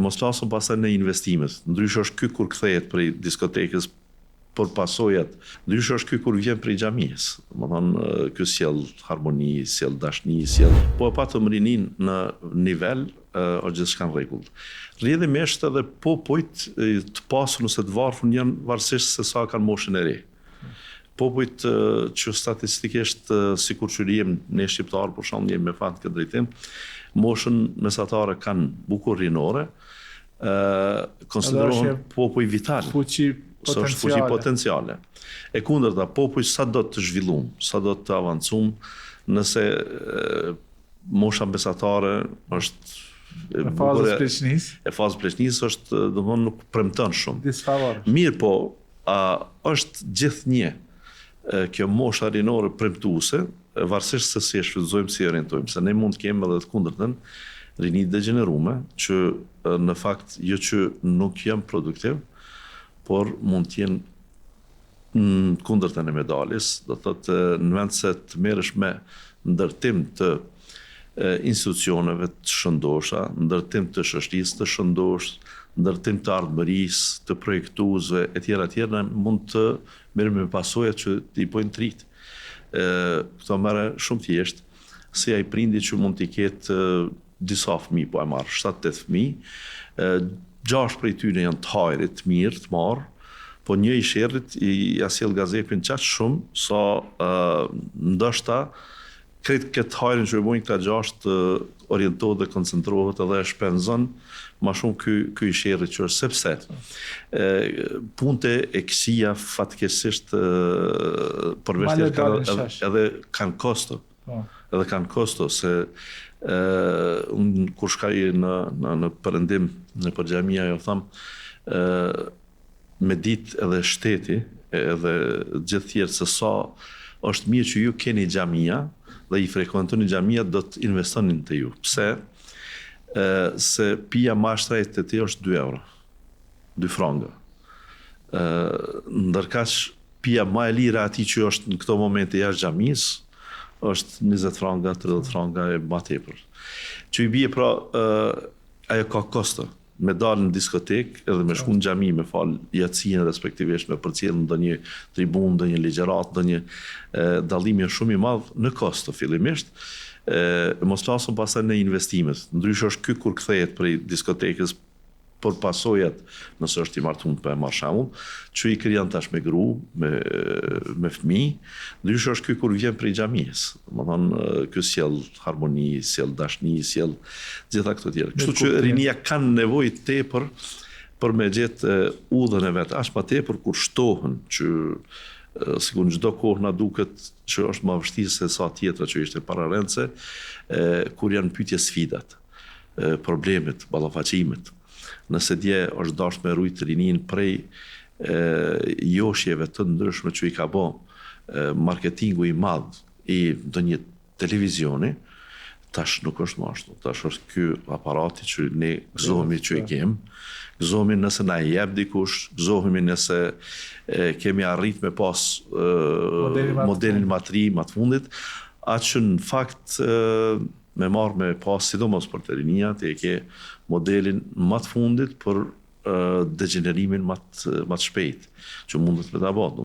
Mos flasim pastaj në investimet. Ndryshe është ky kur kthehet prej diskotekës për pasojat. Ndryshe është ky kur vjen prej xhamisë. Domethënë ky sjell harmoni, sjell dashni, sjell. Po e patëm rinin në nivel është gjithçka në rregull. Rrjedhimisht edhe popujt të pasur ose të varfër janë varësisht se sa kanë moshën e re. Popujt që statistikisht sikur që jemi ne shqiptarë për shembull jemi me fat këtë drejtim, moshën mesatare kanë bukur rinore, konsiderohen popuj vital. Fuqi është fuqi potenciale. E kundërta, popuj sa do të zhvillum, sa do të avancum, nëse mosha mesatare është e fazës pleqnisë. E fazës pleqnisë është domthonë nuk premton shumë. Disfavorë. Mirë po, është gjithnjë kjo mosha rinore premtuese, varësisht se si e shfrytëzojmë, si e orientojmë, se ne mund të kemi edhe të kundërtën rini degenerume, që në fakt jo që nuk janë produktiv, por mund të jenë në kundërtën e medaljes, do të thotë në vend se të merresh me ndërtim të institucioneve të shëndosha, ndërtim të shoqërisë të shëndosh, ndërtim të ardhmërisë, të projektuesve etj. Mund të merrem me pasojat që i bojnë trit. Këto merre shumë thjesht, si ai prindi që mund t'i ketë disa fëmijë, po e marr 7-8 fëmijë, 6 prej tyre janë të hajrit, të mirë, të marr, po një i sherrit i sjell gazepin çaq shumë sa ndoshta kretë këtë hajrin që e bojnë këta 6 orientohet dhe koncentrohet edhe e shpenzon ma shumë ky i sherrit që është, sepse punte e kësia fatkeqësisht përveç edhe kanë kosto. Edhe kanë kosto, se unë kur shkaj në perëndim në xhamia jo tham me ditë edhe shteti edhe gjithë tjerë se sa është mirë që ju keni xhamia dhe i frekuentoni xhamia, do të investonin te ju. Pse? Se pija më e shtrenjtë te ti është 2 euro, 2 franga. Ndërkaq pija më e lira atij që është në këto momente jashtë xhamisë është 20 franga, 30 franga e më tepër. Që i bie pra ajo ka kosto. Me dalë në diskotek edhe me shku në xhami me fal yatsin respektivisht me përcjell ndonjë tribunë, ndonjë ligjërat, ndonjë dallimi shumë i madh në kosto fillimisht. Mos flasim pastaj në investimet. Ndryshe është ky kur kthehet prej diskotekës për pasojat, nëse është i martuar për marr shembull, që i krijon tash me gru, me fëmijë. Ndryshe është ky kur vjen prej xhamisë. Domethënë ky sjell harmoni, sjell dashni, sjell gjitha këto tjera. Kështu që rinia kanë nevojë tepër për me gjetë udhën e vet, as pa tepër kur shtohen që sikur në çdo kohë na duket që është më vështirë se sa tjetra që ishte para rëndse, kur janë pyetje sfidat, problemet, ballafaqimet. Nëse dje është dashur me rujt rinin prej joshjeve të ndryshme që i ka bë marketingu i madh i ndonjë televizioni, tash nuk është më ashtu. Tash është ky aparati që ne gëzohemi që i kemi, gëzohemi nëse na i jep dikush, gëzohemi nëse kemi arrit me pas modelin më të ri, më të fundit, atë që në fakt me marrë me pas, sidomos për të rinia, të e ke modelin më të fundit për degenerimin më të shpejt, që mundet me ta bëj.